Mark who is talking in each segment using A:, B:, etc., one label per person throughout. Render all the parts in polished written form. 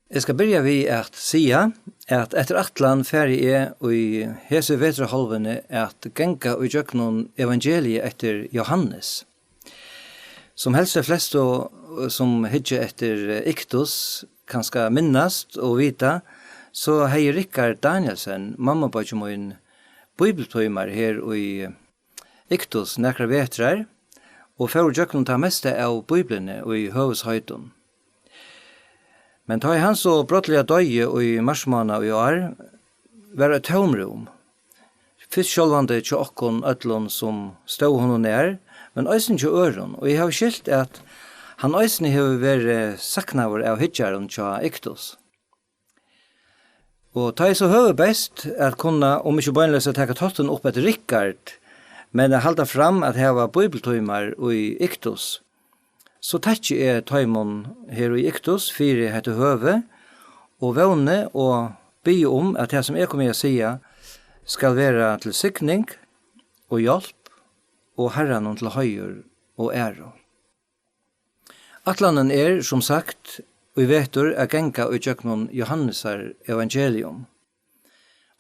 A: Jeg skal begynne ved at sige at etter atlan ferie er i hese vetraholvene at genka og gjøknon evangeliet etter Johannes. Som helst flest som hitje etter Iktus kan skal minnast og vita, så hei Rikard Danielsen, mamma på min bibeltøymer her i Iktus nekra vetrar, og for gjøknon ta meste av biblene i høveshøyton. Men ta i han så brottliga døye i marsmåna i år, var et tomrum. Fyrst sjølvande til okkon øtlån som stod honom nær, men øysen til øren, og jeg har skilt at han øysen har vært saknaver av hitjaren til Iktus. Og ta i så høve best at kunne, om ikke bøgnløse, teka totten opp etter Rikard, men jeg halda fram at her var bibeltøymer i Iktus. Så takk er tøymon her i Iktus, fyrir hette høve, og vågne og be om at det som jeg kommer å si skal være til sikning og hjelp, og herren til høyre og ære. Atlanen er, som sagt, og vi vetur er genga og gjøknon Johannesar evangelium.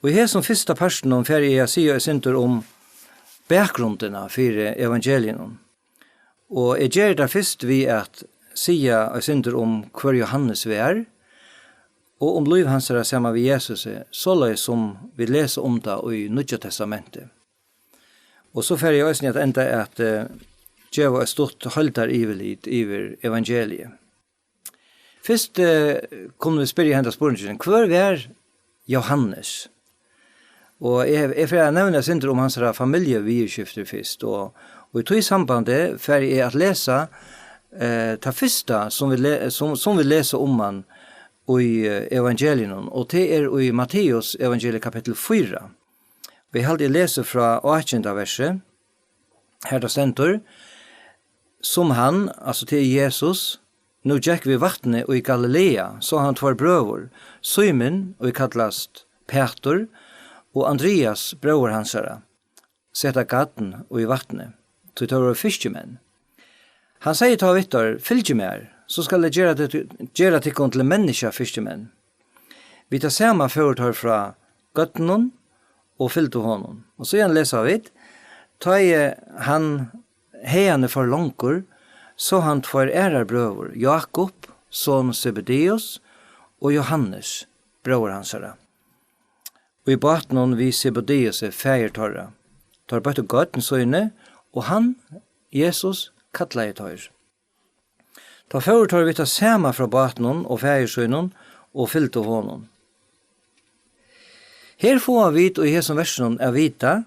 A: Og her som første parten om ferie jeg sier sinter om bakgrunnene for evangelium. Og jeg gjør det først ved at sia og synder om hver Johannes vi er, og om liv hans er sammen med Jesus, så løy som vi leser om det i Nødja Testamentet. Og så får jeg også at enda at djeva er stort holdar ivelid iver evangeliet. Først kunne vi spørre hendt spørsmålet, hver var Johannes? Og jeg får nevne synder om hans familievirskifter først, og i tog sambandet for jeg at lese det første som vi leser om han i evangelien, og det er i Matteus evangeliet kapittel 4. Vi hadde lese fra 18. verset, her det stender, som han, altså til Jesus, nå gikk vi vattnet i Galilea, så han tvær brøver, Simon, og kallast Peter, og Andreas, brøver hans herre, sette gaten og i vattnet. Så tar vi fiskemenn. Han sier til Vittar, fylg mer, så skal jeg gjøre til til mennesker fiskemenn. Vi tar samme føretar fra gøttenen og fyllte honom. Og så igjen leser vi, tar han heiene for langer, så han får brøver, Jakob, son Zebedeus, og Johannes, brøver hans herre. Og i baten vi Zebedeus feiertarra, tar bøtte gøtten søgne, og han, Jesus, kattlet i tøyr. Ta føretar vi ta sama fra baten og feiersønnen og fyllte honom. Her får vi og i hesson versen er vita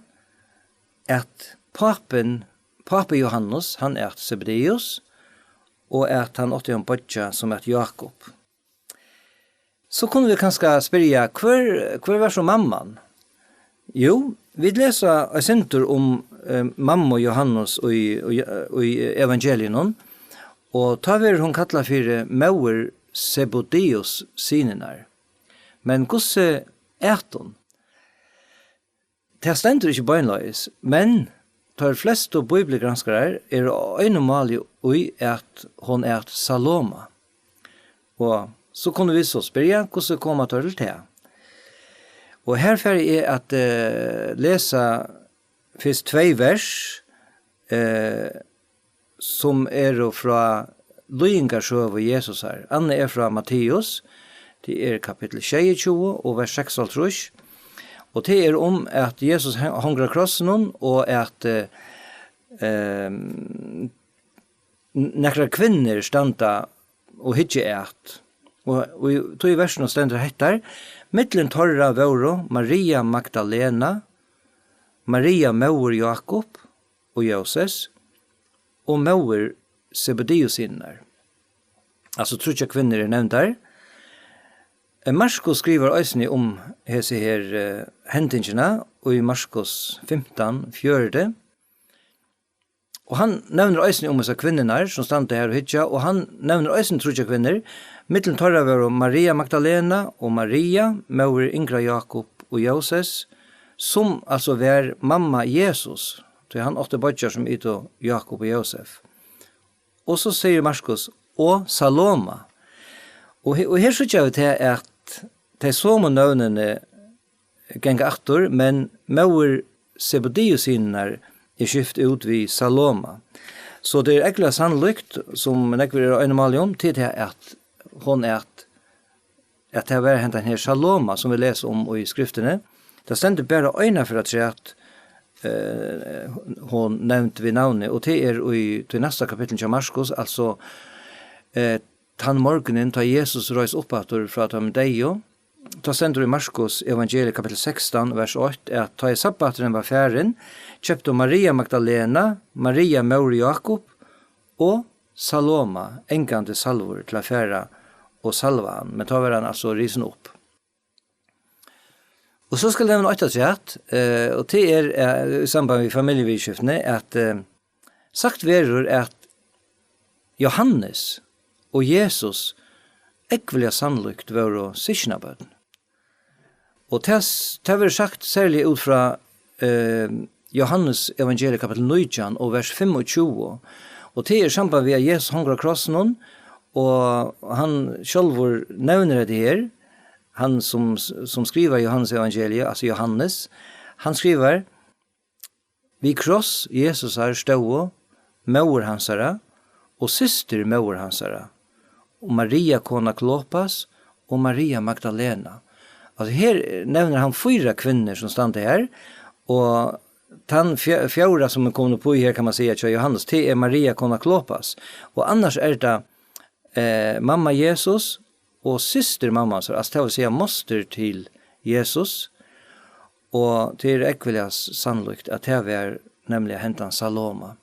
A: at pape Johannes, han er Zebedeus, og at han åtte en bodja som er Jakob. Så kunne vi kanskje spørre, hver var så mamman? Jo, vi leser en sinter om mamma Johannes i evangelien, og ta vi hun kallar for Mauer Zebedeus sinenar. Men gosse hun? Det stender ikke bøgnløys, men tar flest av bibelgranskere øynemålig i at hun er Saloma. Og så kunne vi så spørre hvordan kommer til det. Og her får jeg at lese først 2 vers som fra Løyengarsjøv og Jesus her. Anne fra Matteus, det kapittel 22 og vers 6. Og det om at Jesus hongrer krossen og at nekra kvinner standa og hitje eit. Og i 2 versen stender hettar, mittlen torra våro, Maria Magdalena, Maria Mauer Jakob og Joses, og Mauer Zebedeus innar. Altså trutja kvinner nevnt der. Marskos skriver øysene om hese her hentingene, og i Marskos 15, 4. Og han nevner øysene om hese kvinnerne som stande her og hitja, og han nevner øysene trutja kvinner, mittlen torra var Maria Magdalena og Maria, Mauer Ingra Jakob og Joses, som altså var mamma Jesus, til han 8 bodjar som ito Jakob og Josef. Og så sier Marskos, og Saloma. Og her synes jeg til at de som nøvnene ganga aktor, men Mauer Sebediusinnar skift ut vid Saloma. Så det ekkert sannolikt, som nekver er øynemal om, til det at hon at det var hentan her Saloma, som vi leser om i skriftene. Det stender bare øyne for at hon nevnt ved navnet, og det til neste kapittel til Marskos, altså tann morgenen ta Jesus røys oppator fra dem deio. Ta stender i Marskos evangeliet kapittel 16, vers 8, at ta i sabbateren var færen, kjøpte Maria Magdalena, Maria Maur Jakob og Saloma, engande salvor til affæra og salva han, men ta var han altså risen opp. Og så skal jeg nevne 8, og det i samband med familievidskiftene, at sagt verur at Johannes og Jesus ekvelia sannlykt var å sysnabøden. Og det var sagt særlig ut fra Johannes evangeliet kapittel 9 og vers 25, og det samband med Jesus hongra krossen, og han sjálvur nevner det her, han som skriver Johannes evangeliet, altså Johannes, han skriver, vi kross Jesus er stå, maur hansara, og syster maur hansara, og Maria kona Klopas, og Maria Magdalena. Altså her nevner han 4 kvinner som stand her, og den fjärde som er kommet på her kan man säga till Johannes, det är Maria kona Klopas. Och annars är det mamma Jesus och syster mamma, så alltså det vill säga moster till Jesus. Och det är ekvilias sannolikt att det är nämligen hentan Saloma.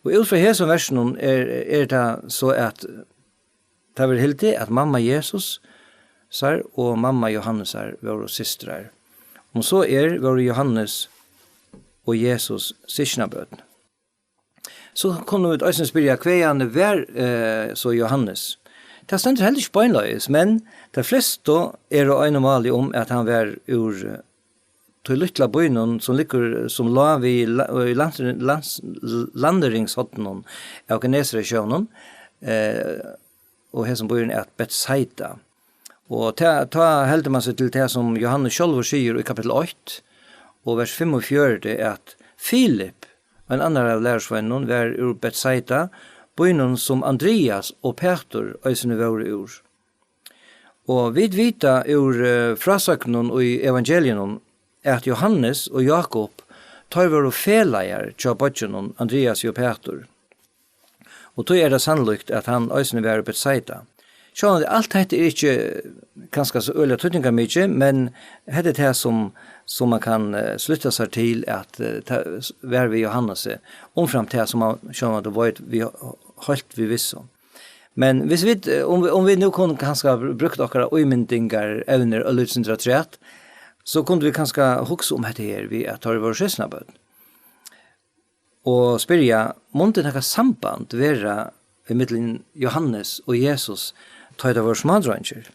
A: Och ut från här som versen är det så att det var helt det att mamma Jesus och mamma Johannes var systrar. Och så var Johannes og Jesus sysnabøten. Så kunne vi også spørre hva han var så Johannes. Det stender heller ikke beinløys, men de fleste er øynemålige om at han var ur til lytla bøynen som ligger som lav i landeringshotten av Genesaret-sjøvnen, og her som bøynen er Betsaida. Og ta helder man seg til det som Johannes selv sier i kapittel 8, og vers 45 er at Filip, en annen av lærersvennen, var ur Betsaida, bøynen som Andreas og Peter øysene var ur. Og vi vita ur frasøknen og i evangelien at Johannes og Jakob tar var feleier til bøynen Andreas og Peter. Og då er det sannolikt at han øysene var ur Betsaida. Så allt dette er ikke ganske så øyelig tøtninger mye, men dette er det som man kan slutte seg til at være vi Johannes omfram til som man skjønner det var vi holdt vi visst om. Men hvis vi, om vi nu kunne kanskje brukt akkurat øymyndinger, evner og lydsindretret, så kunne vi kanskje huske om dette her vi tar i vår skjøsnabød. Og spørre, måtte det samband være mellom Johannes og Jesus tar det vår smadrønner?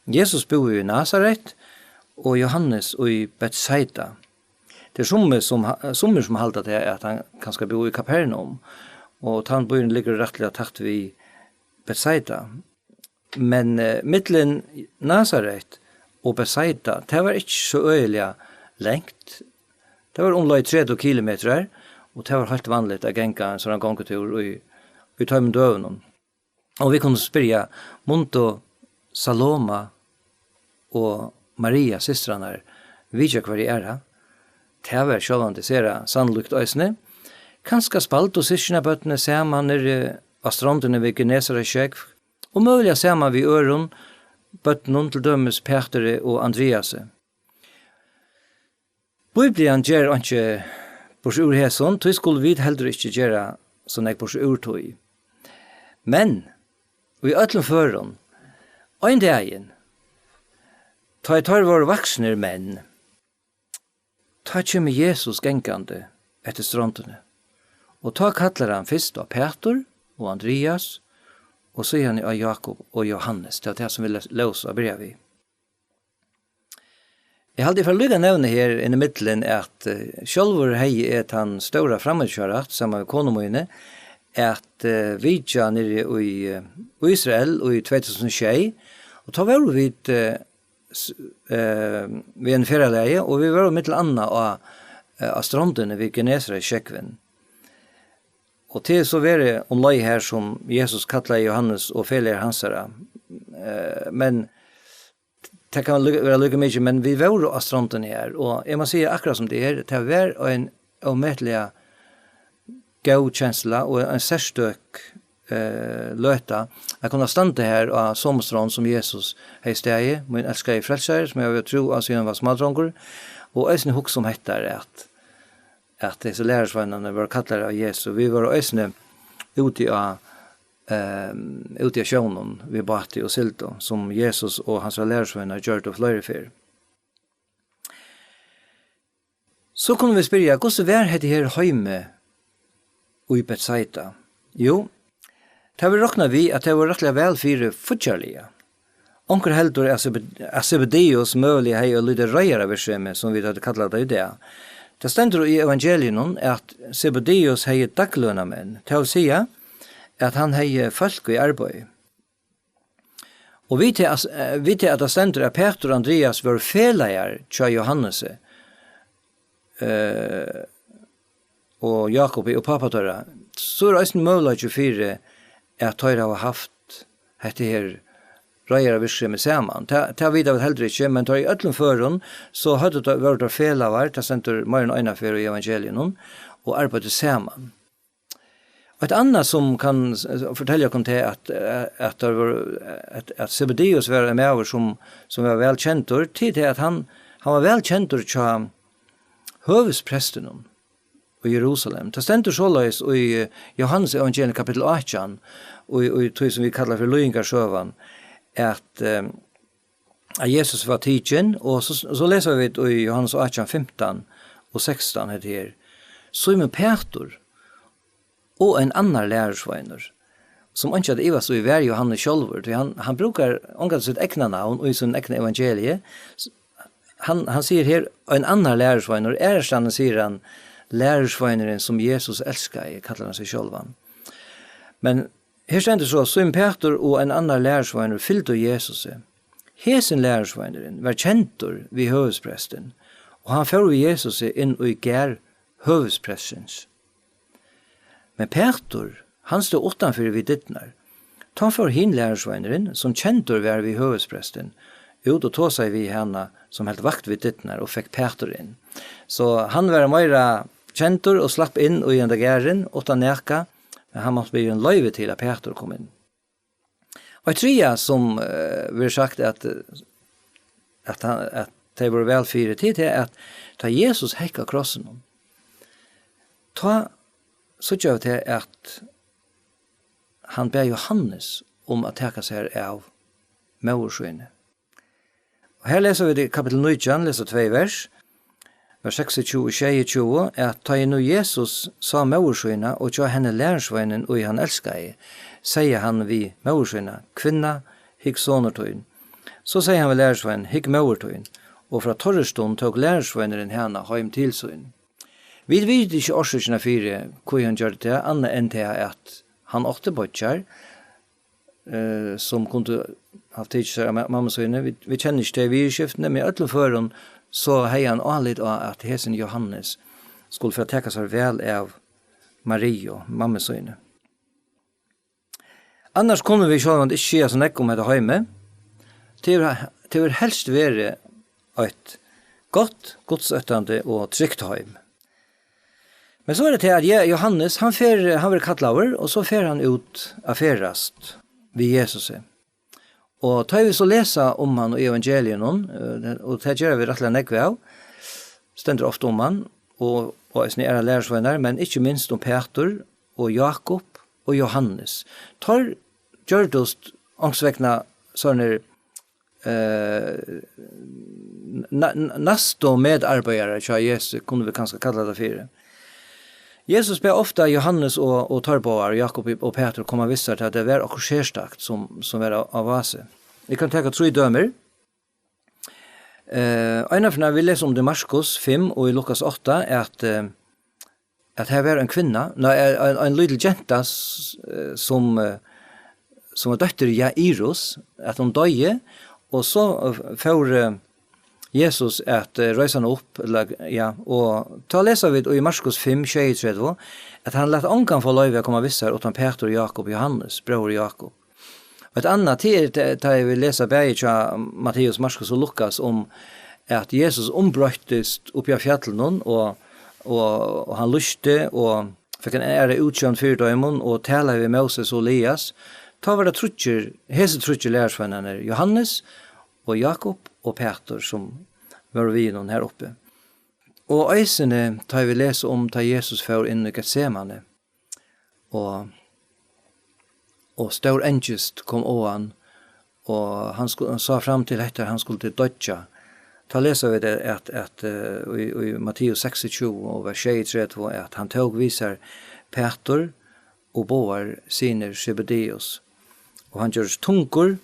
A: Jesus bor i Nazaret, og Johannes i Betsaida. Det er som halter til at han kanskje bo i Kapernaum, og tannbøyen ligger rettelig takt ved Betsaida. Men mittelen Nazaret og Betsaida, det var ikke så øyelig lengt. Det var omlag 30 kilometer, og det var helt vanligt å genka en sånn gangtur i tøymen døven. Og vi kunne spørre, Monto Saloma og Maria, systrarna, vidja hver i æra. Det var sjålande sera sannlukt øysene. Kanskje spalt og syskjene bøttene saman av strandene ved Genesaret-sjekv, og mulig saman ved øren bøttene til dømes Peter og Andreas. Bibelen gjør ikke bors ur hæsson, tog skulle vi heller ikke gjøre sånn jeg bors ur tog. Men, vi øtlen føren, ein dagen, ta tar våre vaksne menn, ta kommer Jesus gengande etter strandene, og ta kallar han først av Peter og Andreas, og så han av Jakob og Johannes, det er det som vi løser av brev i. Jeg hadde for lykke nevne her i middelen at sjølver hei er han ståra fremmedkjøret, sammen med konemøyene, at vidja nere i Israel i 2006, Och ta var vi vid en ferieläge och vi var mitt Anna och stranden vid Genesare Tjeckven. Och till så var det omlai här som Jesus kallade Johannes och följer hansara. Men det kan vara lika mycket, men vi var av stranden här. Och jag måste säga akkurat som det var en omätliga god känsla och en särstök löta. Jag kunde stanna här av somstrand som Jesus har steg, min älskade frälsare, som jag vill tro att han var smadronger. Och ösne hux som hettar att dessa lärarsvännerna var kallade av Jesus. Vi var ösne ute i sjönen vid Bati och Silto, som Jesus och hans lärarsvänner gjort av flöjrefer. Så kunne vi spyrja, hvordan var det her heime og i Betsaida? Jo, det var råkna vi at det var rettelig vel fire futjarlige. Onker heldur Zebedeus møvelig hei og lyde røyere virksomhet, som vi hadde kallat det i det. Det stender i evangelien at Zebedeus hei daglønna menn, til å si at han hei folk i arbeid. Og vi til at det stender at Peter og Andreas var feleier til Johannes og Jakob og papatøra, så er det en mulighet 24 at de har haft dette her røyere virksomhet sammen. Det har vi da heller ikke, men i ødelen føren så hadde det vært fel av hvert, det stender mer enn øyne for i evangelien, og arbeidet sammen. Og et annet som kan fortelle dere til at Zebedeus var en med som var velkjent, til at han var velkjent til høvespresten i Jerusalem. Det stender såleis i Johannes evangelium kapitel 18, og det som vi kallar for Løyingarsøvan, at Jesus var tidsen, og så leser vi i Johannes 18, 15 og 16 heter her, Simon Peter og en annan lærersveiner, som ikke hadde iva så i hver Johannes sjølver, han brukar omgatt sitt egna navn og i sin egna evangelie. Han sier her, en annan lærersveiner, ærestanden sier han, lærersveineren som Jesus elskar, kallar han seg sjølvan. Men her stender så, Simon Peter og en annan lærersveiner fyllde Jesus. Hesen lærersveineren var kjentur vid høvespresten, og han fører Jesus inn og gær høvesprestens. Men Peter, han stod utanför vid dittnar. Ta för hin lärarsveineren, som kjentur var vid høvespresten, ut og tog seg vid henne som helt vakt vid dittnar og fikk Peter inn. Så han var mer kjentur og slapp inn og i en dageren, utan neka, men han måtte bli en løyve til at Peter kom inn. Og jeg tror som vi har sagt at det var velfyre tid til at ta Jesus hekka krossen. Så gjør vi til at han ber Johannes om å teka seg av maurskyene. Og her leser vi det kapitel 19, leser 2 vers, vers 26 og 22, at ta nu Jesus sa maurskyene og tja henne lærersveinen og han elskar, sier han vi maurskyene, kvinna, hikk sonertøyen. Så sier han vi lærersveinen, hikk maurtøyen, og fra torrestund tog lærersveineren henne heim tilsyn. Vi vet ikke årsøkene fire hvor han gjør det, annet enn til at han åtte bøtjer, som kunne ha tidlig seg av mammasøyene. Vi kjenner ikke det virskiftene, men i øtlen føren så har han anlitt av at hesen Johannes skulle få teka seg vel av Marie og mammasøyene. Annars kunne vi selv ikke skje så nekk om dette hjemme. Det vil helst være et godt, godsøttende og trygt hjem. Men så er det til at Johannes, han var kattlauer, og så fer han ut av ferast vid Jesus. Og tar vi så lesa om han i evangelien, og det gjør vi rettelig nekve av, stender ofte om han, og er lærersvenner, men ikke minst om Peter, og Jakob, og Johannes. Tar gjør det oss angstvekna sånne nast og medarbeidere til Jesus, kunne vi kanskje kalle det for. Jesus ber ofta Johannes og Torboar, Jakob og Peter komme vissar til at det var akkur sérstakt som var av vase. Vi kan tenke 3 dømer. En av vi leser om Damaskus 5 og i Lukas 8 at her var en kvinna, en liten jenta som som var døtter Jairus, at hon døde, og så får Jesus at røysa han opp, og ta leser vi i Marskos 5, 23, at han lät ångan få løyve å komme vissar utan Peter, Jakob og Johannes, bror Jakob. Og et annet tid, da jeg vil lese begge til Matteus, Marskos og Lukas, om at Jesus ombrøttest oppi av fjallene, og han lyste, og fikk en ære utkjønt fyrdøymon, og talet ved Moses og Elias, ta var det hese trutjer lærersvennerne, Johannes og Jakob og Peter, som var vi noen her oppe. Og eisene tar vi lese om da Jesus får inn i Getsemane, og stor engest kom åan, og han sa fram til etter han skulle til dødja. Ta leser vi det at i Matteus 26 og vers 23 at han tog visar Peter og Boar siner Zebedeus, og han gjørs tungur,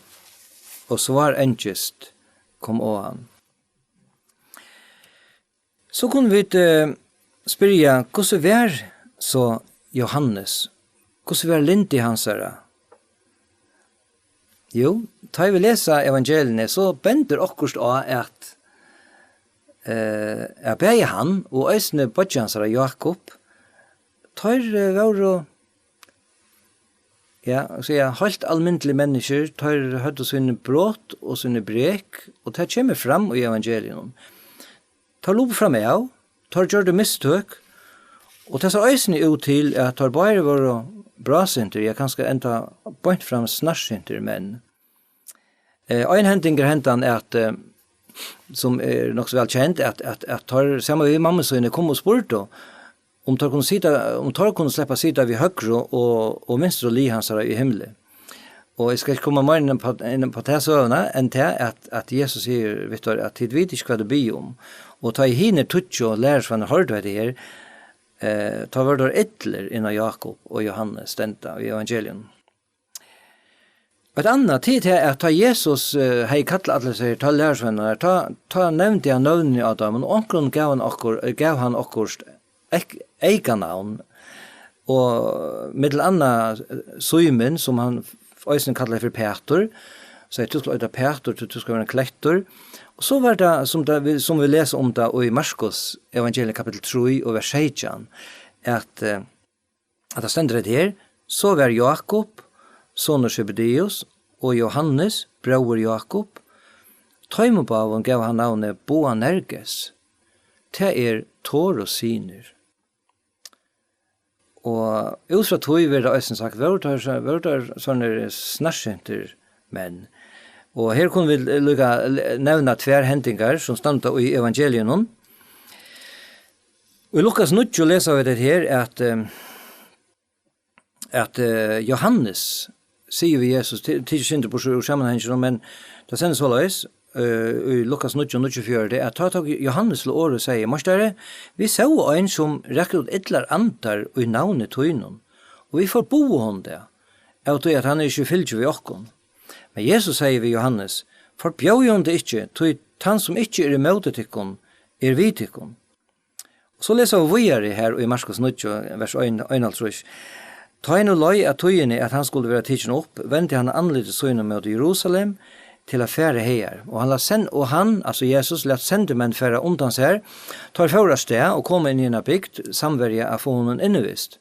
A: og svar engest kom åan. Så kunne vi spyrja, hvordan var så Johannes? Hvordan var Lindy hansara? Jo, da vi leser evangeliene, så bender okkurst av at jeg beie han, og eisne bodjansara Jakob, tar var helt almindelig mennesker, tar høyde sine brått og sine brek, og det kommer fram i evangelien. Tar lope fram av, tar gjør det mistøk, og det ser eisne ut til at tar bare var bra sinter, jeg kanskje enda bort fram snarsinter, men en hending hentan at som nok så vel kjent at tar sammen med mamma så kom og spurte om tar kunne slippe sida vid høyre og minst og li hans i himmelen. Og jeg skal komme mer inn på tilsøvende enn til at Jesus sier, Victor, at tid vet ikke hva det blir om. Og ta i hine tutsi og lærer seg hørte det her, ta var der etler innan Jakob og Johannes stenta i evangelium. Et annet tid er at ta Jesus hei kattlet alle seg ta lærersvenner, ta nevnte jeg navnet av dem, og omkron gav han okkurst eikanavn, og middel anna Simon, som han øysen kallet for Peter, så jeg tuskla ut av Peter, du skal være en klektor, og så var det, som vi leser om det i Marskos evangeliet kapittel 3 og vers 16, at det stender det her, så var Jakob, soner Zebedeus, og Johannes, bror Jakob, tøymobavon gav han navnet Boanerges, til tår og syner. Og ut fra tog vil det også sagt, var det sånne snarsinter menn. Og her kunne vi nevne tver hendinger som stod i evangelien. Og i Lukas 9 leser vi det her at Johannes sier vi Jesus til synder på sammenhengen, men det sendes så løs i Lukas 9:24 det at ta Johannes til året sier, «Mostere, vi så en som rekker ut etler antar og i navnet tøynen, og vi får bo hon det, av det at han ikke fyllt ved okken. Men Jesus sier vi Johannes, «Forbjør jo det ikke, tøy han som ikke i møte tikkun, vi tikkun.» Så leser vi videre her i Marskos 9, vers 1, «Ta en og løy at tøyene at han skulle være tidsen opp, vendte han anledde søgnet med Jerusalem, til å fære her. Og han, altså Jesus, lett sende menn fære undan seg, tar føra sted og kom inn i en bygd, samverja av honom innevist.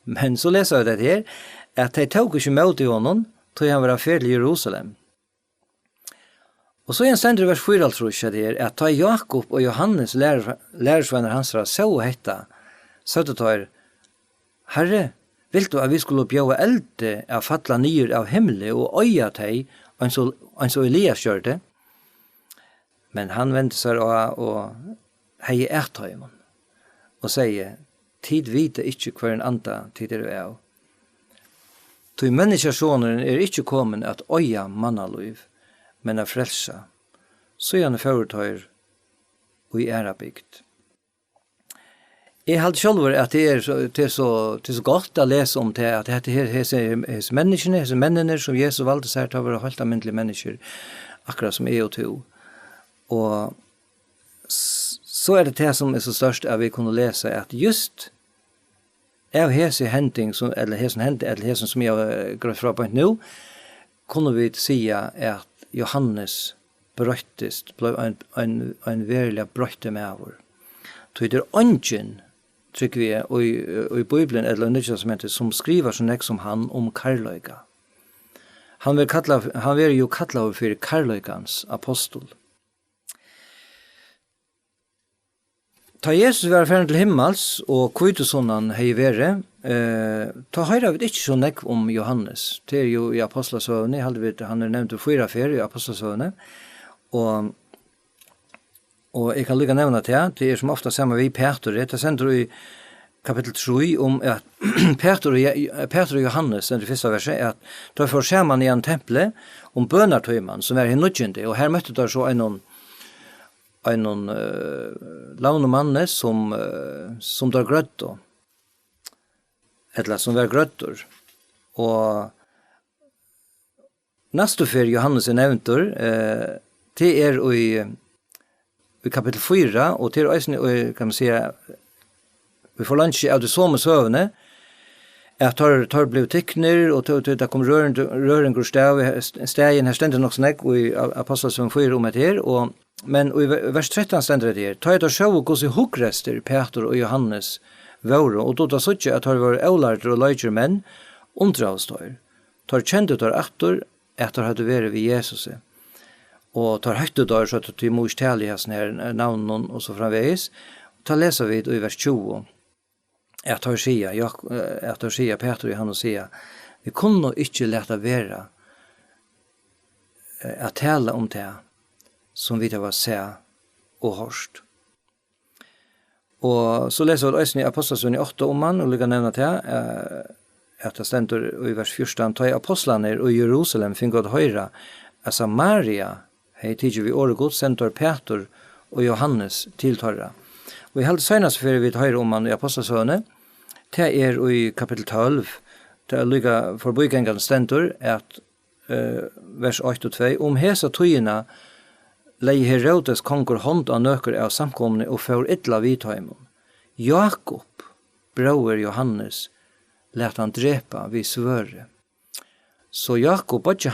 A: Men så leser jeg det her, at de tog ikke med til honom, til han var ferdig i Jerusalem. Og så en stender vers 4, tror jeg det her, at ta Jakob og Johannes lærersvenner hans så hetta, så det tar, «Herre, vil du at vi skulle bjøve elde av fatla nyer av himmelen og øya teg, og så Elias gjør det?» Men han vendte seg og hei ertøymen, og sier, «Tid vite ikke hver en anda tid av. Til menneskesjonen ikke kommet at øya mannaløyv, men at frelsa. Så gjerne foretøyer og i bygd.» Jeg har selv at det er så godt å lese om det, at det er hese menneskene, hese mennene som Jesus valgte seg til å være helt alminnelige mennesker, akkurat som og to. Og så er det som er så størst at vi kunne lese at just av hese hending, eller hesen som jeg har gått fra på nå, kunne vi säga att Johannes brøttist, blev en verilig brøtte med vår. Så det ungen, tycker vi, og i Bibelen eller Nya Testamentet, som skriver så nek som han om karløyga. Han vil jo kalla for karløygans apostel. Ta Jesus var ferdig til himmels, og kvitesånden hei vere, ta høyre vi ikke så nek om Johannes. Det er jo i apostelsøvne, han er nevnt 4 i apostelsøvne, og jeg kan lukka nevna til, det er som ofta sammen vi Peter, det sender i kapitel 3 om at Peter og Johannes, den første verset, at da får skjerman i en temple om bønartøyman, som er hinnudgjende, og her møtte der så en launemanne som der grødde, eller som var grødder, og neste for Johannes er nevntor, det er i kapitel 4, og til øyne, kan man si, vi får lunsje av det samme søvne, at tar blev tikkner, og det kom røring og stegen, her stender nok snakk, og i apostelsøvn 4 om det her, men i vers 13 stender det her, tar jeg sjå hos i hukrester, Peter og Johannes våre, og da sånn at tar var eularter og løyger menn, omdragstøyer, tar kjente tar aktor, etter hadde vært ved Jesus, og tar høytte der, så at de mors tale i her navnen og så framveis, ta leser vi i vers 20, at tar sier Peter og Johannes sier, vi kunne ikke lete være at tale om det som vi var se og hørst. Og så leser vi også i Apostelsøvn 8 om han, og lykker nevne til at det stender i vers 14, ta i apostlene i Jerusalem finner godt høyre, at Samaria hei tidlig vi året sentor Peter og Johannes tiltørre. Og i helt senest før vi høyre om han i Apostelsøvne, det er i kapitel 12, det er lykke forbygjengen stendur, at vers 8 og 2, om hesa tøyina lei Herodes konger hånd av nøkker av samkomne og får ytla vidtøymon. Jakob, bror Johannes, let han drepa vid svøre. Så Jakob, bodje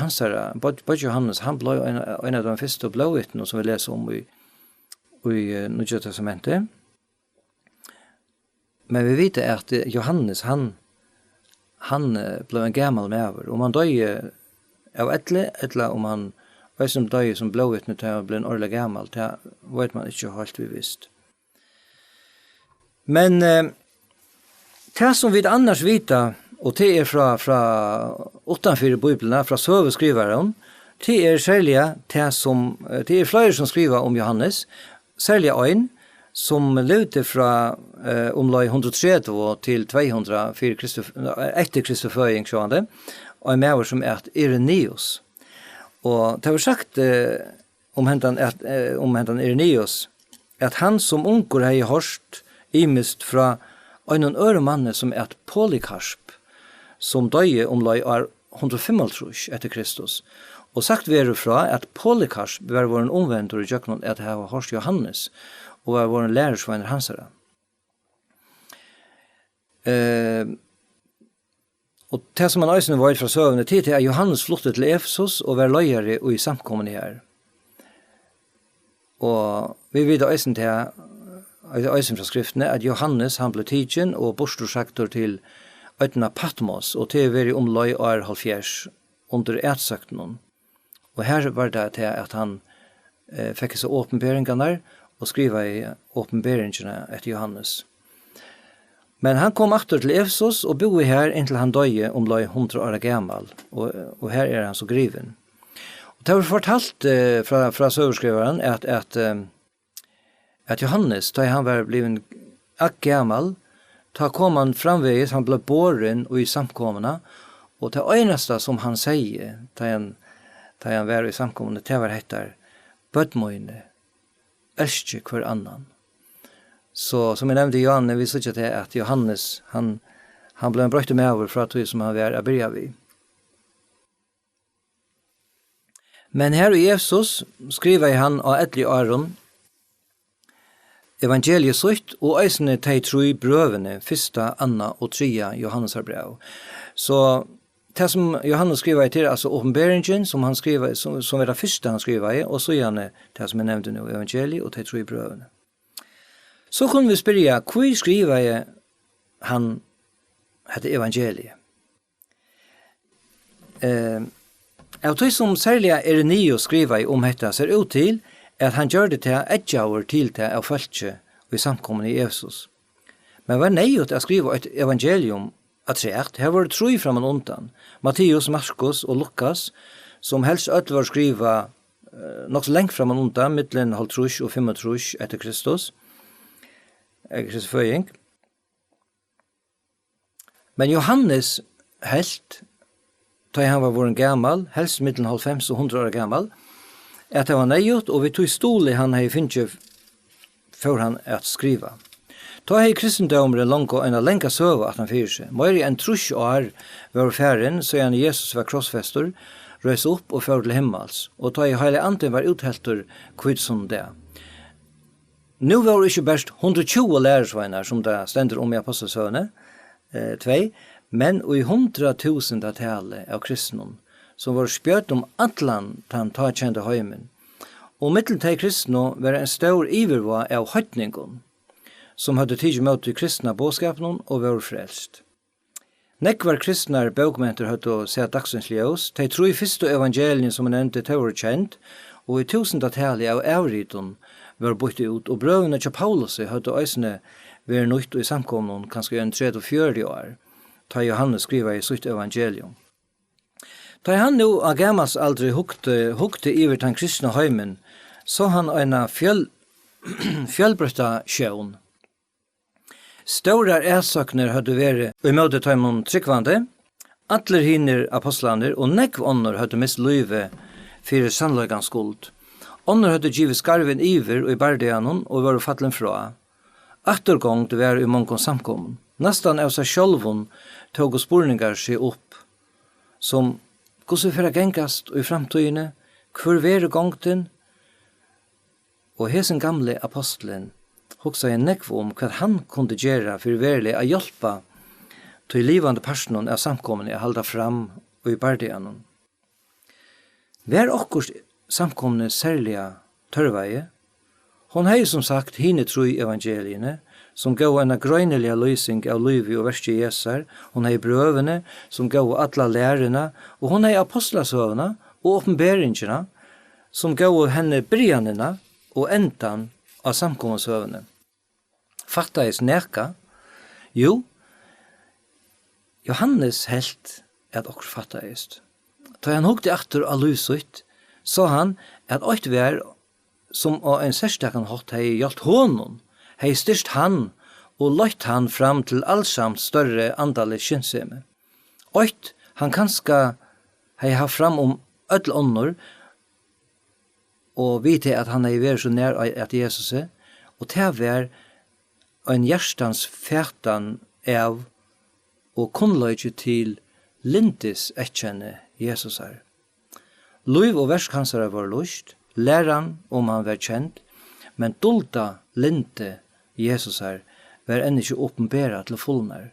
A: Johannes, han ble en av de første blåvittene som vi leser om i Nya Testamentet. Men vi vet at Johannes, han ble en gammel medover. Om han døde av etle om han var som døde som blåvittne til å bli en årlig gammel, det vet man ikke helt vi visst. Men det som vi annars vita, og det er fra utenfor Bibelen, fra søveskriveren, det er særlig det er flere som skriver om Johannes, særlig en som levde fra omlag 130 til 200 etter Kristi føying, og en med som er Irenaeus. Og det var sagt om hentan Irenaeus, at han som unger har hørt imist fra en øremanne som er Polykarp, som døye omlag 135 etter Kristus. Og sagt vi fra at Polykarp var vår omvendt i Jøknon at det var hørt Johannes, og var vår lærersveiner hansere. Og det som han øyne var fra søvende tid til at Johannes flyttet til Efesos og var løyere i samkommende her. Og vi vet øyne til øyne fra skriftene at Johannes han ble tidsen og borstorsaktor til øyne Patmos, og til å være omløy år 70 under etsøkten. Og her var det til at han fikk seg åpenberingene og skriva i åpenberingene etter Johannes. Men han kom atter til Efesos og bodde her inntil han døde omløy 100 år gammel, og her er han så griven. Og det var fortalt fra søverskriveren at Johannes, da han var blivet gammel, da kom han framvegis, han ble båren og i samkommene, og det eneste som han sier, da han var i samkommene, det var hettar, bødmøyne, elsker hver annan. Så som jeg nevnte i Johannes, vi sier til at Johannes, han ble en brøyte med over fra tog som han var å bryr av i. Men her i Efesos skriver han av etterlig Aron evangeliet sutt, og eisene de 3 brøvene, 1., 2. og 3. Johannes brev. Så det som Johannes skriver til, altså åpenberingen, som han skriver, som er det første han skriver i, og så gjerne det som jeg nevnte nå, evangeliet og de 3 brøvene. Så kunne vi spørre, hvor skriver han hette evangeliet? Av det som særlig Ireneo skriver om dette, ser ut til at han gjør det til etjaur til det av følge og i samkommen i Jesus. Men var nøyet å skrive et evangelium attrekt. Her var det 3 framan undan. Matteus, Markus og Lukas, som helst ødel var skriva nok så lengt framan undan, mittlen 50 og 35 etter Kristus. Kristi føying. Men Johannes helt, da han var våren gammal, helst mittlen 50 og 100 år gammal, at det var nøyet, og vi tog stole han hei finnes for han at skriva. Ta hei kristendommer langt og en lenka søva at han fyrir seg. Mer enn 30 år var færen, så han Jesus var krossfester, røys opp og fører til himmels, og ta hei heile anden var uthelter kvitt som det. Nå var det ikke best 120 lærersveinar som det stender om i apostelsøvne, 2, men i 100.000 tale av kristendom, som var spjørt om atlan tan ta kjente heimen. Og mittel til kristendom var en stor iverva av høytningen, som hadde tidlig møtt til kristna bådskapen og var frelst. Nekvar kristna bøkmenter hadde sett dagsens ljøs, de 3 første evangelien som nevnte til var kjent, og i 1000-tallet av avriten var byttet ut, og brøvene til Paulus hadde øsene vært nødt i samkomnen kanskje en 30-40 år, da Johannes skriver i sitt evangelium. Da han nå av gammels aldri hukte iver den kristne heimen, så han en fjellbrøtta sjøen. Stora æsakner hadde vært i møte tøymon tryggvande, atler hinner apostlaner og nekv ånder hadde mist løyve for sannløygans skuld. Ånder hadde givet skarven iver og i bardianon og var fattelen fra. Attergång det var i mongon samkommen. Nastan av seg sjølvun tog og spurningar seg opp, som hvordan for å gengast og i framtøyene, hvor være gongten, og hesen gamle apostelen hugsa en nekv om hva han kunde gjøre for verlig å hjelpe til livande personen av samkomne å halda fram og i bardianen. Vær okkurs samkomne særlige tørveie. Hon hei som sagt hine 3 evangeliene, som gav en grøynelige løsning av livet og verste Jesar. Hon hei brøvene, som gav alla lærerne, og hon hei apostlasøvene og åpenberingene, som gav henne brianene og endan av samkommensøvene. Fattais neka? Jo, Johannes helt at okkur fattais. Da han hugde akter av lysutt, så han at oit vær som av en særstakan hatt hei hjalt honom, hei styrst han og løyt han fram til allsamt større andale kynnseme. Oit han kanska hei ha fram om ödel ånder, og vite at han hei vært så nær at Jesus er, og til vær en hjertans fætan av og kunnløyge til lindis etkjenne Jesus er. Løyv og verskansere var lust, læran om han var kjent, men dulta linte Jesus er var enn ikke åpenbæra til fullnar.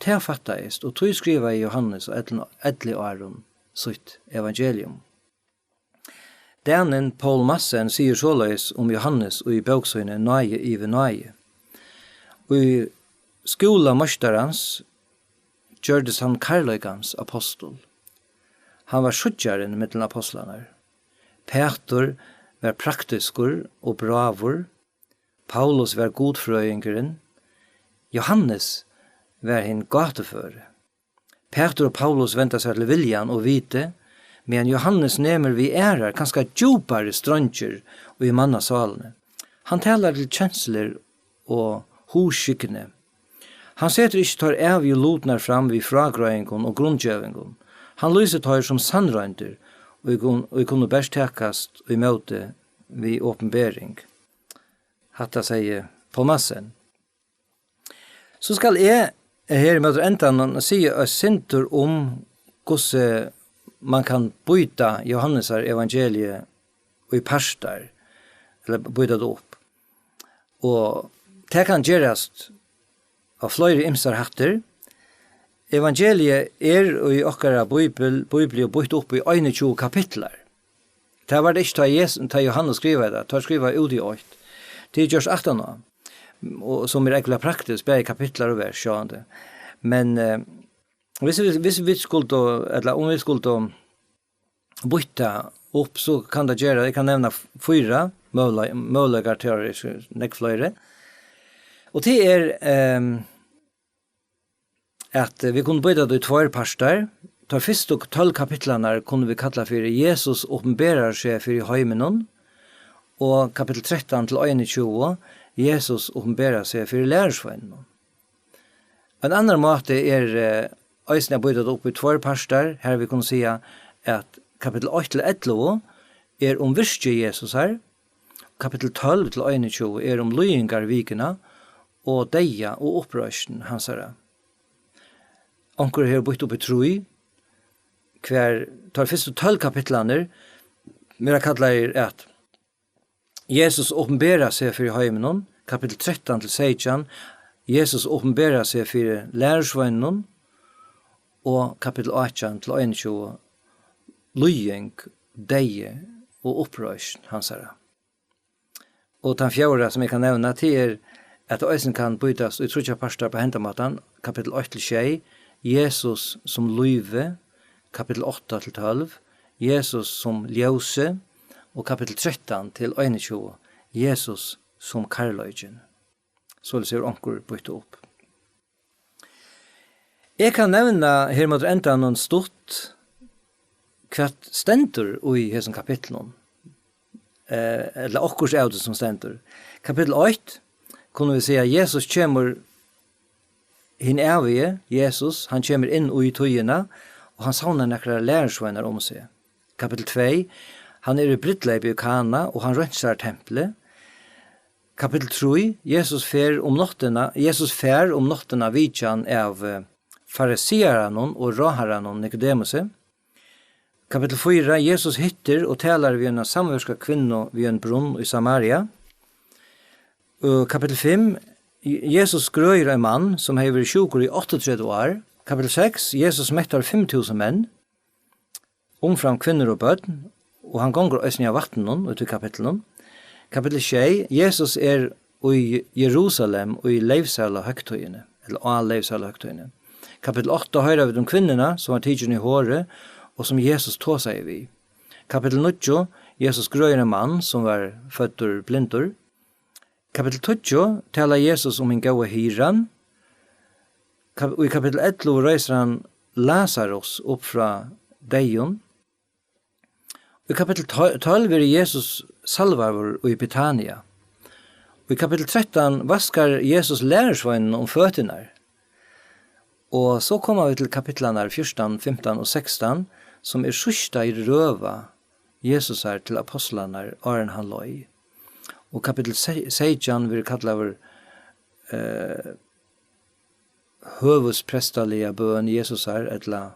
A: Til fattaist, og tog skriva i Johannes og edli Aron sitt evangelium. Danen Paul Massen sier såleis om Johannes og i bøksøyne nøye i ved nøye. Og i skola møstarans gjørdes han karløygans apostel. Han var sutjaren mellom apostlanar. Peter var praktiskur og bravur. Paulus var godfrøyingeren. Johannes var hin gateføre. Peter og Paulus ventet seg til viljan og vite, men Johannes nemer vi ærar kanskje djupare stranger og i mannasalene. Han talar til kjensler og hoskykkene. Han setter ikke tar av i lotnar fram vid fragrøyngon og grundgjøvingon. Han lyser tar som sannrøynter, og i kunne bæst tekast og i møte vid åpenbering. Hatta sier på massen. Så skal jeg her i møter endan si et sinter om hvordan man kan byta Johannesar evangeliet og i parstar, eller byta det opp. Og det kan gjerast av flere imsar hatter. evangeliet i okkara bibel og bytt opp i 21 kapitler. Det var det ikke ta Johannes skriva det, ta skriva ut i 8. Det gjørs 18 år, og som egentlig praktisk, bare kapitler og vers, sjående. Men hvis vi skulle, eller om vi skulle bytta upp så kan det göra, jag kan nämna 4 möjliga teorier, nekflöjre. Och det är att vi kunde byta det i 2 parter. De första 12 kapitlarna kunde vi kalla för Jesus uppenbarar sig för i heimenon. Och kapitel 13 till 21, Jesus uppenbarar sig för i lärsvännen. En annan måte är ösna byta upp i 2 parter. Här vi kan säga att kapitel 8 til 11 om virke Jesus her. Kapitel 12 til 21 om løyingar vikene og deia og opprørsen hans her. Onker her bytt opp i troi, hver tar første 12 kapitlene, mer kallar at Jesus åpenberer seg for heimenon, kapitel 13 til 16, Jesus åpenberer seg for lærersvennen, og kapitel 18 til 21, løying, deie og opprørsen hans her. Og den 4 som jeg kan nevne til at øysen kan bytas i trutja parster på hentamaten, kapitel 8 til 6, Jesus som løyve, kapitel 8 til 12, Jesus som ljøse, og kapitel 13 til 21, Jesus som karløygen. Så det ser onker bytte opp. Jeg kan nevne her mot enda noen stort kvart stendur i hessen kapitlen. Eller okkurs er det som stendur. Kapitel 8 kunne vi si at Jesus kommer hin evige, Jesus, han kommer inn i tøyene, og han savner nekra lærersvenner om seg. Kapitel 2, han i brittleip i Kana, og han rønser tempelet. Kapitel 3, Jesus fer om nottena vidjan av fariseeranon og råharanon Nicodemuset. Kapitel 4, Jesus hittir og talar vi en samverska kvinno vid en brunn i Samaria. Kapitel 5, Jesus grøyr en mann som hever sjukur i 38 år. Kapitel 6, Jesus mettar 5000 menn, omfram kvinner og bøtten, og han gonger øsni av vattenen ut i kapitelen. Kapitel 6, Jesus i Jerusalem og i leivsala høgtøyene, eller av leivsala høgtøyene. Kapitel 8 høyrer vi om kvinnerna som var tidsen i håret, og som Jesus tog seg vi. Kapitel 9, Jesus grøyr en mann som var føtter blindur. Kapitel 20 talar Jesus om en gode hyran. Og i kapitel 11 reiser han Lazarus opp fra deion. Og i kapitel 12 er Jesus salvar i Betania. Og i kapitel 13 vaskar Jesus lærersveinen om føtene. Og så kommer vi til kapitlene 14, 15 og 16, som er sørsta i røva Jesus er til apostlene åren han løy. Og kapitel 16 vil kalla over høvesprestalige bøn Jesus er, eller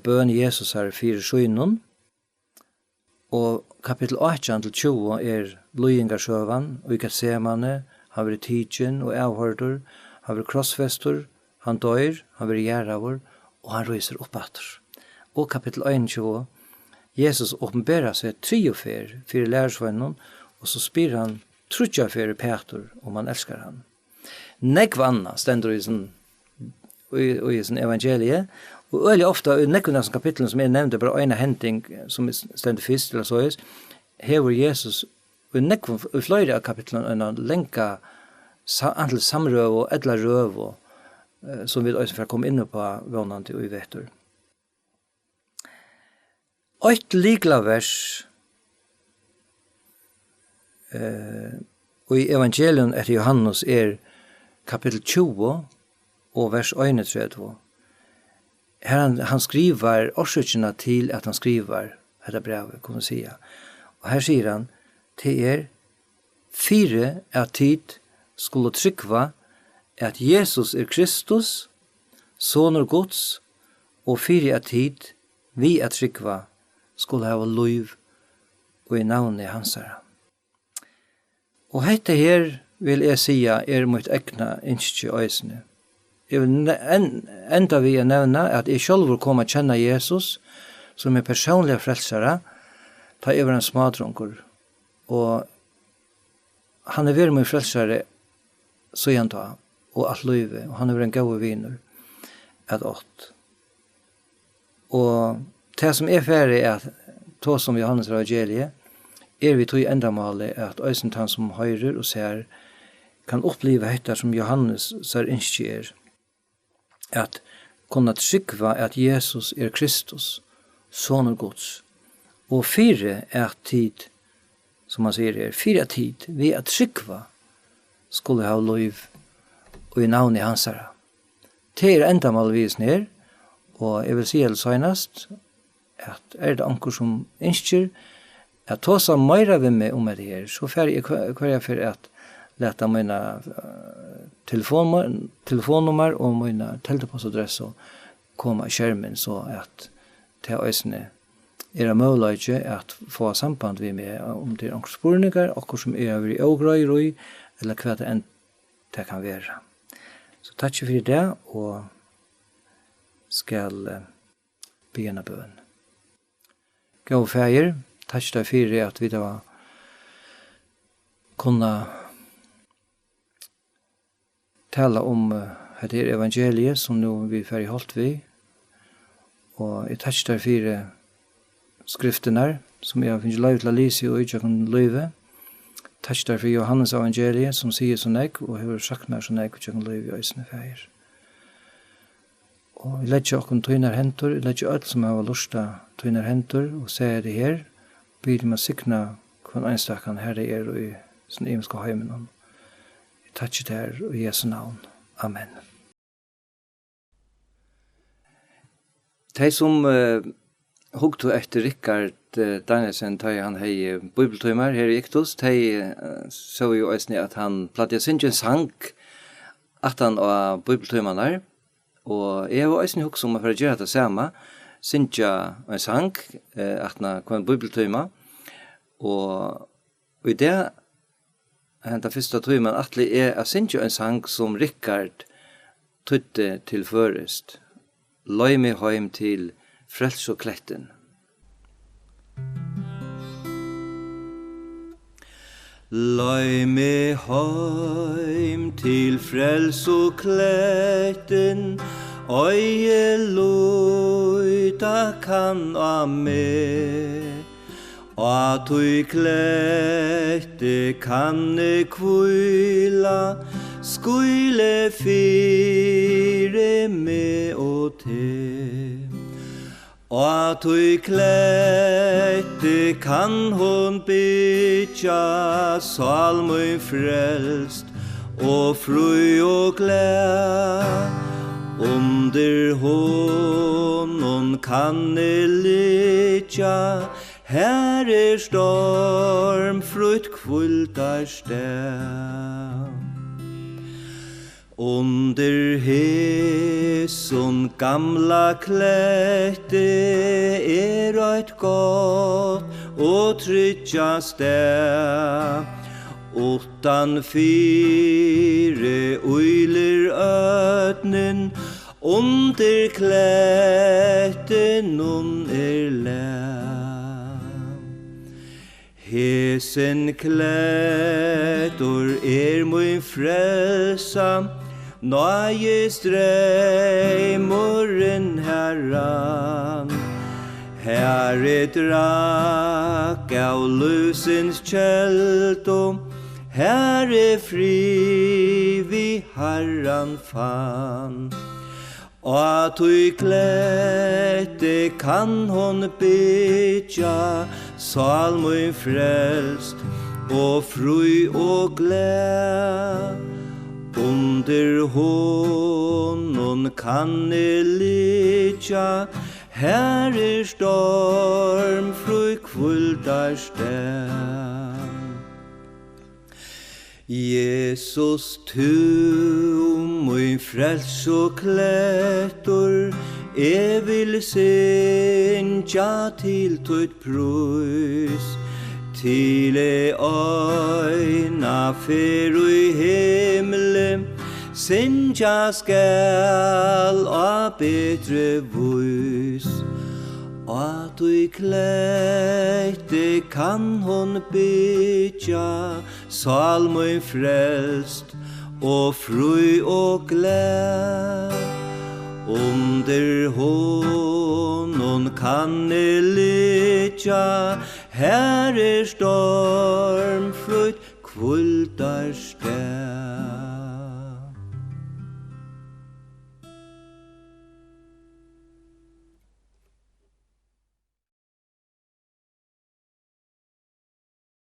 A: bøn Jesus er 4 skynnen. Og kapitel 18 til 20 er løyingarsøvan, og i Getsemane, han vil tidjen og avhørdur, han vil krossfestur, han døyr, han vil gjeravur, og han ryser oppatter. Og kapitel 21, Jesus åpenberer seg 3 for lærersvennen, og så spyr han 3 for Peter om han elsker han. Nekvanna stender i sin evangelie, og øyelig ofte i nekvanna som kapitlen som jeg nevnte, bare øyne henting som stender først, eller så er, hever Jesus i flere av kapitlen en lenka antall samrøv og edla røv, som vi også får komme inn på vånande og i vetur. 8 likla vers og i evangelium etter Johannes er kapitel 20 og vers 31. Her han skriver årsøkene til at han skriver dette brevet, kan man si. Og her sier han til 4 av tid skulle trykva at Jesus er Kristus, sonur Guds, og 4 av tid vi at trykva skulle ha liv og i navnet hans herre. Og dette her vil jeg si er mot egna innskje øysene. jeg vil enda vi nevne at jeg selv kom å kjenne Jesus som personlige frelsere, ta over en smadrunker. Og han vært min frelsere så igjen da, og alt livet, og han en gode viner at åt. Og det som ferdig at to som Johannes evangeliet, vi tog endamålet at øysen han som høyrer og ser kan oppleve dette som Johannes ser innskjer, at kunne trykva at Jesus Kristus, Son av Guds, og fire tid, som man sier fire tid, vi at trykva skulle ha lov og i navn i hans herre. Det endamålvis ned, og jeg vil si helt søgnast, at det anker som innskjer, at ta seg mer ved meg om det her, så får jeg for at leta mine telefonnummer og mine teltepostadresser komme i skjermen, så at til øsene mulig at få samband med meg om det anker spurninger, akkur som over i ågrøy, eller hva det enn det kan være. Så takk for det, og skal begynne bøen. Gå feir, takk deg for at vi da kunne tale om dette evangeliet som nå vi er ferdig holdt vi. Og jeg takk deg for skriftene som jeg finner lov til å lese og ikke kan løyve. Takk deg for Johannes evangeliet som sier sånn jeg, og har sagt meg sånn jeg og ikke kan løyve i øsene feir. Og jeg leder ikke tøyner hentor, jeg leder ikke alt som har lyst til tøyner hentor, og sier det her, blir det med sikna hva enstakken her det og i sin imenske heimen. Jeg takker det her i Jesu navn. Amen. De som hugde etter Rikard Danielsen, da han hei bibeltøymer her i Iktos, de så jo også at han platt sin sang at han var bibeltøymerne, og jeg var også hugget om å gjøre det samme, Sintja en sang, at han kom en bibeltøyma, og i det, den første tøymen, at Sintja en sang som Rikard tøyte til førest. Løy meg heim til frels og kletten. Løy meg heim til frels og kletten, øye løyta kan av meg, og tøy klette kan kvila, skulle fire med og te. Og tøy klette kan hon bytja, salmøy frelst, og fru og gled. Under honom kan litja, her storm, frutt kvultar sted. Under heson gamla klette et godt og tryggja sted. Utan fire uiler øtnen, under kletten lær. Hesen klettor mun frelsa, nøye streimoren herran. Her drakk av lusens kjeldom, her fri vi herran fann. Og tøy klette kan hon bytja, salmøy frelst, og fru og gled. Under honom kan litja, her storm, fru kvultar sted. Jesus, tu, mun frels og klettor, vil synja til tøyt prøys, til øyna fer i himle, Sinja skal a betre vis, at du klætte kan hon bytja, salmøy frelst, og fru og glæd. Under honom kan litja, her stormfrukt, kvultar